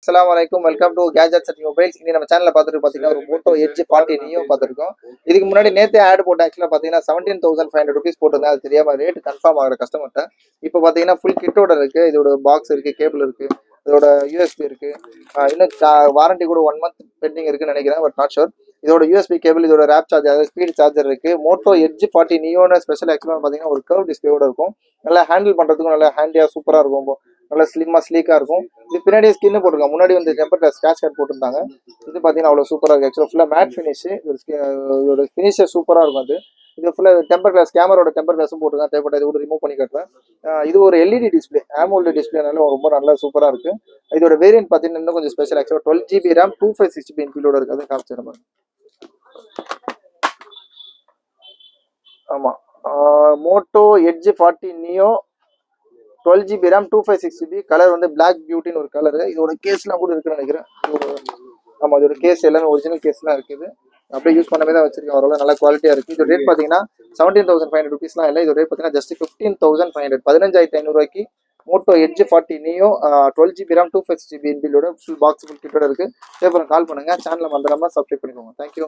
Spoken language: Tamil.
அஸ்ஸலாமு அலைக்கும். Welcome to gadgets and mobiles. இன்னைக்கு நம்ம சேனல்ல பார்த்துட்டு பார்த்தீங்கன்னா ஒரு மோட்டோ எட்ஜ் 40 நியோ பார்த்துருக்கோம். இதுக்கு முன்னாடி நேத்தே ஆட் போட்டு ஆக்சுவலாக பார்த்தீங்கன்னா 17,500 ருபீஸ் போட்டிருந்தேன். அது தெரியாம ரேட் கன்ஃபார்ம் ஆகிற கஸ்டமர்கிட்ட. இப்போ பார்த்தீங்கன்னா ஃபுல் கிட்டோட இருக்கு. இதோட பாக்ஸ் இருக்கு, கேபிள் இருக்கு, இதோட யூஎஸ்பி இருக்கு. இன்னும் வாரண்டி கூட 1 மந்த் பெண்டிங் இருக்குன்னு நினைக்கிறேன், பட் நாட் ஷோர். இதோட யூஎஸ்பி கேபிள், இதோட ரேப் சார்ஜர், அதாவது ஸ்பீட் சார்ஜர் இருக்கு. மோட்டோ எட்ஜ் 40 நியோட ஸ்பெஷல் ஆக்சுவலாக பார்த்தீங்கன்னா ஒரு கர்வ் டிஸ்பிளேயோட இருக்கும். நல்லா ஹேண்டில் பண்றதுக்கும் நல்லா ஹேண்டியா சூப்பரா இருக்கும். நல்லா ஸ்லிம்மா ஸ்லீக்கா இருக்கும். இது பின்னாடியே ஸ்கின்னு போட்டிருக்காங்க. முன்னாடி வந்து டெம்பர் கிளாஸ் ஸ்கிராட்ச் கார்டு போட்டிருந்தாங்க. இது பார்த்தீங்கன்னா அவ்வளோ சூப்பராக இருக்கு. ஆக்சுவலாக ஃபுல்லாக மேட் ஃபினிஷ். இதோட ஃபினிஷே சூப்பராக இருக்கும். அது இது ஃபுல்லாக டெம்பர் கிளாஸ், கேமரோட டெம்பர் கிளாஸும் போட்டிருக்காங்க. தேவைப்பட்ட இது கூட ரிமூவ் பண்ணி காட்டுறேன். இது ஒரு எல்இடி டிஸ்பிளே, ஆமோல்டு டிஸ்பிளேனால ரொம்ப நல்லா சூப்பராக இருக்கு. இதோட வேரியன்ட் பார்த்தீங்கன்னா இன்னும் கொஞ்சம் ஸ்பெஷல். ஆக்சுவலாக 12 GB RAM 2560 இன்பிலோட இருக்கு. அதை காமிச்சு நம்ம. ஆமாம், Moto Edge 40 Neo 12 GB RAM 2560 colour வந்து பிளாக் பியூட்டின்னு ஒரு கலர். இதோட கேஸ்லாம் கூட இருக்குன்னு நினைக்கிறேன். ஆமாம், இதோட கேஸ் எல்லாமே ஒரிஜினல் கேஸ்லாம் இருக்குது. அப்படியே யூஸ் பண்ணவே தான் வச்சிருக்கேன். ஓரளவு நல்ல குவாலிட்டியாக இருக்குது. இதோட ரேட் பார்த்தீங்கன்னா 17,500 ருபீஸ்லாம் இல்லை. இதோட ரேட் பார்த்தீங்கன்னா just 15,500, 15,500 Moto Edge 40 Neo 12 GB RAM 2560 இன்பிலோட ஃபுல் பாக்ஸ் ஃபுல் கிட்டோட இருக்குது. தேவைப்படும் கால் பண்ணுங்கள். சேனலை மறந்துடாமல் சப்ஸ்கிரைப் பண்ணிக்கோங்க. தேங்க்யூ.